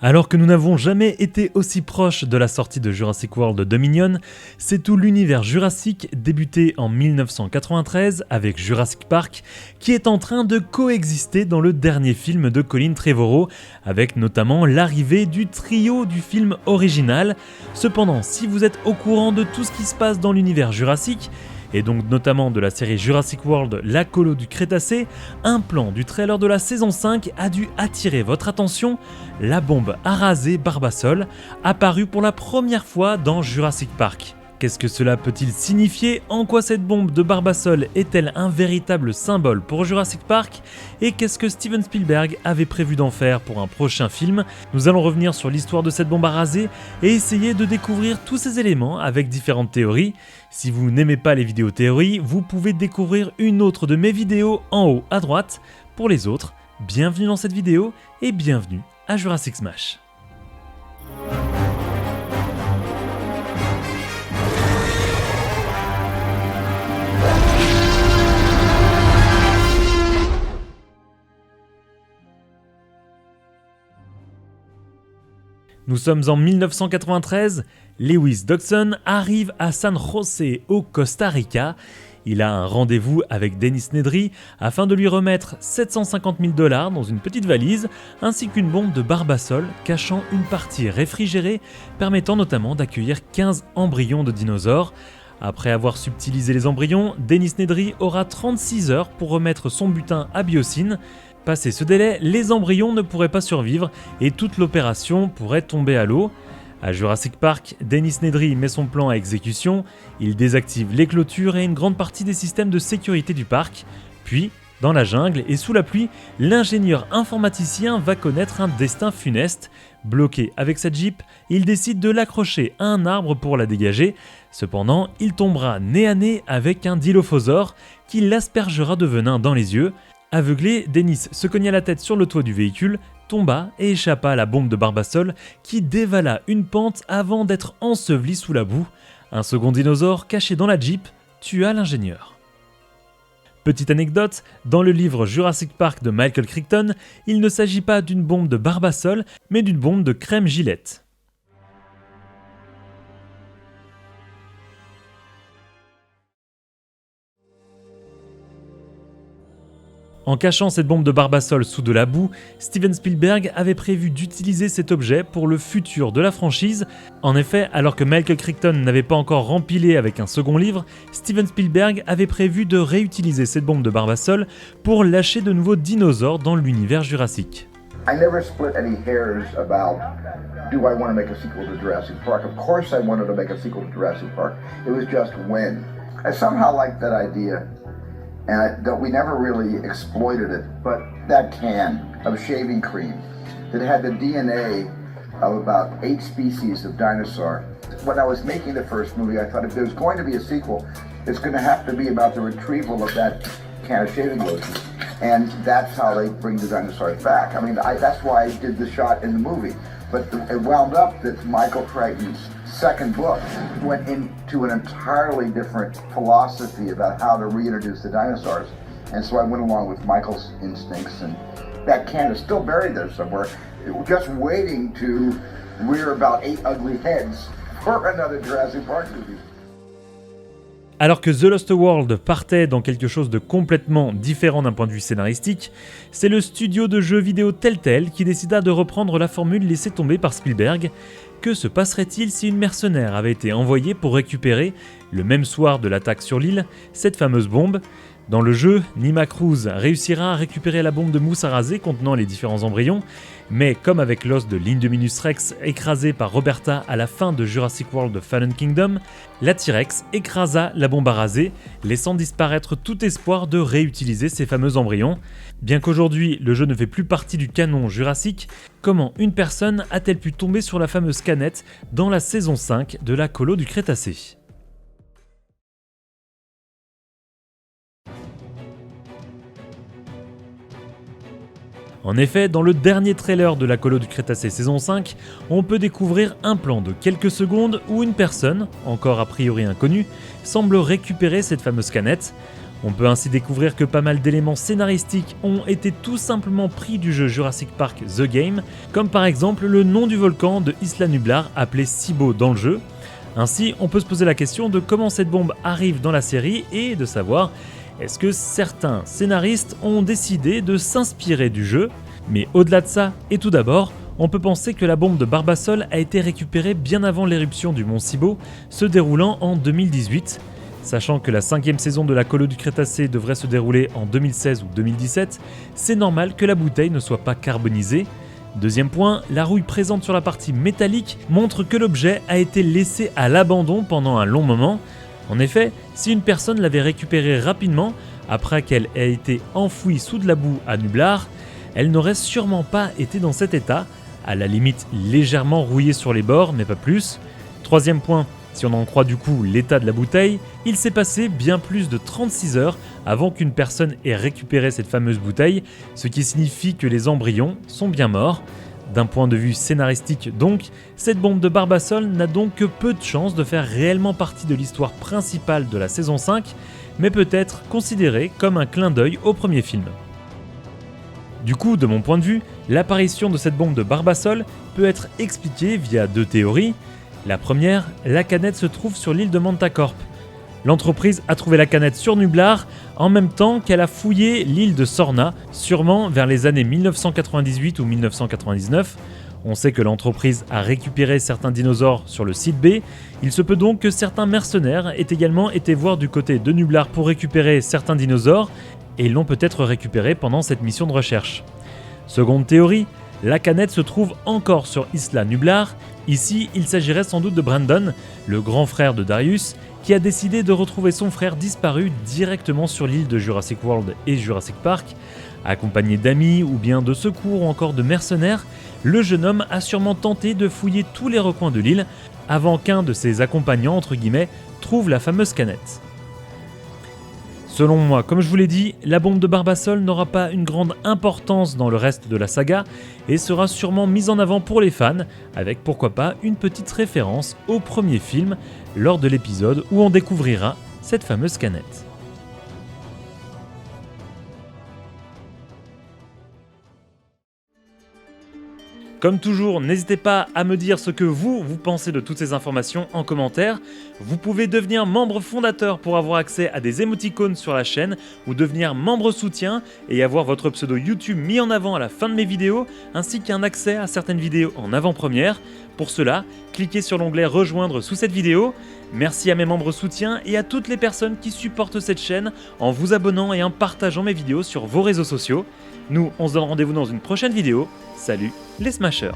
Alors que nous n'avons jamais été aussi proches de la sortie de Jurassic World Dominion, c'est tout l'univers jurassique débuté en 1993 avec Jurassic Park qui est en train de coexister dans le dernier film de Colin Trevorrow, avec notamment l'arrivée du trio du film original. Cependant, si vous êtes au courant de tout ce qui se passe dans l'univers jurassique, et donc notamment de la série Jurassic World La Colo du Crétacé, un plan du trailer de la saison 5 a dû attirer votre attention, la bombe à raser Barbasol, apparue pour la première fois dans Jurassic Park. Qu'est-ce que cela peut-il signifier? En quoi cette bombe de Barbasol est-elle un véritable symbole pour Jurassic Park? Et qu'est-ce que Steven Spielberg avait prévu d'en faire pour un prochain film? Nous allons revenir sur l'histoire de cette bombe à raser et essayer de découvrir tous ces éléments avec différentes théories. Si vous n'aimez pas les vidéos théories, vous pouvez découvrir une autre de mes vidéos en haut à droite. Pour les autres, bienvenue dans cette vidéo et bienvenue à Jurassic Smash. Nous sommes en 1993, Lewis Dodson arrive à San José au Costa Rica. Il a un rendez-vous avec Dennis Nedry afin de lui remettre 750 000 $ dans une petite valise, ainsi qu'une bombe de Barbasol cachant une partie réfrigérée permettant notamment d'accueillir 15 embryons de dinosaures. Après avoir subtilisé les embryons, Dennis Nedry aura 36 heures pour remettre son butin à Biosyn. Passé ce délai, les embryons ne pourraient pas survivre et toute l'opération pourrait tomber à l'eau. À Jurassic Park, Dennis Nedry met son plan à exécution, il désactive les clôtures et une grande partie des systèmes de sécurité du parc. Puis, dans la jungle et sous la pluie, l'ingénieur informaticien va connaître un destin funeste. Bloqué avec sa Jeep, il décide de l'accrocher à un arbre pour la dégager. Cependant, il tombera nez à nez avec un dilophosaure qui l'aspergera de venin dans les yeux. Aveuglé, Dennis se cogna la tête sur le toit du véhicule, tomba et échappa à la bombe de Barbasol qui dévala une pente avant d'être enseveli sous la boue. Un second dinosaure caché dans la Jeep tua l'ingénieur. Petite anecdote, dans le livre Jurassic Park de Michael Crichton, il ne s'agit pas d'une bombe de Barbasol, mais d'une bombe de crème Gillette. En cachant cette bombe de Barbasol sous de la boue, Steven Spielberg avait prévu d'utiliser cet objet pour le futur de la franchise. En effet, alors que Michael Crichton n'avait pas encore rempilé avec un second livre, Steven Spielberg avait prévu de réutiliser cette bombe de Barbasol pour lâcher de nouveaux dinosaures dans l'univers jurassique. I never split any hairs about do I want to make a sequel to Jurassic Park. Of course I wanted to make a sequel to Jurassic Park. It was just when. I somehow liked that idea. And we never really exploited it, but that can of shaving cream that had the DNA of about 8 species of dinosaur. When I was making the first movie, I thought if there's going to be a sequel, it's going to have to be about the retrieval of that can of shaving lotion. And that's how they bring the dinosaurs back. I mean, that's why I did the shot in the movie. But it wound up that Michael Crichton's second book went into an entirely different philosophy about how to reintroduce the dinosaurs. And so I went along with Michael's instincts, and that can is still buried there somewhere, just waiting to rear about 8 ugly heads for another Jurassic Park movie. Alors que The Lost World partait dans quelque chose de complètement différent d'un point de vue scénaristique, c'est le studio de jeux vidéo Telltale qui décida de reprendre la formule laissée tomber par Spielberg. Que se passerait-il si une mercenaire avait été envoyée pour récupérer, le même soir de l'attaque sur l'île, cette fameuse bombe? Dans le jeu, Nima Cruz réussira à récupérer la bombe de mousse à raser contenant les différents embryons, mais comme avec l'os de l'Indominus Rex écrasé par Roberta à la fin de Jurassic World Fallen Kingdom, la T-Rex écrasa la bombe à raser, laissant disparaître tout espoir de réutiliser ces fameux embryons. Bien qu'aujourd'hui le jeu ne fait plus partie du canon jurassique, comment une personne a-t-elle pu tomber sur la fameuse canette dans la saison 5 de la Colo du Crétacé ? En effet, dans le dernier trailer de la Colo du Crétacé saison 5, on peut découvrir un plan de quelques secondes où une personne, encore a priori inconnue, semble récupérer cette fameuse canette. On peut ainsi découvrir que pas mal d'éléments scénaristiques ont été tout simplement pris du jeu Jurassic Park The Game, comme par exemple le nom du volcan de Isla Nublar appelé Cibo dans le jeu. Ainsi, on peut se poser la question de comment cette bombe arrive dans la série et de savoir est-ce que certains scénaristes ont décidé de s'inspirer du jeu. Mais au-delà de ça, et tout d'abord, on peut penser que la bombe de Barbasol a été récupérée bien avant l'éruption du mont Cibo, se déroulant en 2018. Sachant que la 5e saison de la Colo du Crétacé devrait se dérouler en 2016 ou 2017, c'est normal que la bouteille ne soit pas carbonisée. Deuxième point, la rouille présente sur la partie métallique montre que l'objet a été laissé à l'abandon pendant un long moment. En effet, si une personne l'avait récupérée rapidement, après qu'elle ait été enfouie sous de la boue à Nublar, elle n'aurait sûrement pas été dans cet état, à la limite légèrement rouillée sur les bords, mais pas plus. Troisième point, si on en croit du coup l'état de la bouteille, il s'est passé bien plus de 36 heures avant qu'une personne ait récupéré cette fameuse bouteille, ce qui signifie que les embryons sont bien morts. D'un point de vue scénaristique donc, cette bombe de Barbasol n'a donc que peu de chances de faire réellement partie de l'histoire principale de la saison 5, mais peut être considérée comme un clin d'œil au premier film. Du coup, de mon point de vue, l'apparition de cette bombe de Barbasol peut être expliquée via deux théories. La première, la canette se trouve sur l'île de Mantacorp. L'entreprise a trouvé la canette sur Nublar en même temps qu'elle a fouillé l'île de Sorna, sûrement vers les années 1998 ou 1999. On sait que l'entreprise a récupéré certains dinosaures sur le site B, il se peut donc que certains mercenaires aient également été voir du côté de Nublar pour récupérer certains dinosaures, et l'ont peut-être récupéré pendant cette mission de recherche. Seconde théorie, la canette se trouve encore sur Isla Nublar. Ici, il s'agirait sans doute de Brandon, le grand frère de Darius, qui a décidé de retrouver son frère disparu directement sur l'île de Jurassic World et Jurassic Park. Accompagné d'amis ou bien de secours ou encore de mercenaires, le jeune homme a sûrement tenté de fouiller tous les recoins de l'île avant qu'un de ses accompagnants, entre guillemets, trouve la fameuse canette. Selon moi, comme je vous l'ai dit, la bombe de Barbasol n'aura pas une grande importance dans le reste de la saga et sera sûrement mise en avant pour les fans, avec pourquoi pas une petite référence au premier film lors de l'épisode où on découvrira cette fameuse canette. Comme toujours, n'hésitez pas à me dire ce que vous pensez de toutes ces informations en commentaire. Vous pouvez devenir membre fondateur pour avoir accès à des émoticônes sur la chaîne ou devenir membre soutien et avoir votre pseudo YouTube mis en avant à la fin de mes vidéos ainsi qu'un accès à certaines vidéos en avant-première. Pour cela, cliquez sur l'onglet rejoindre sous cette vidéo. Merci à mes membres soutiens et à toutes les personnes qui supportent cette chaîne en vous abonnant et en partageant mes vidéos sur vos réseaux sociaux. Nous, on se donne rendez-vous dans une prochaine vidéo. Salut les Smashers!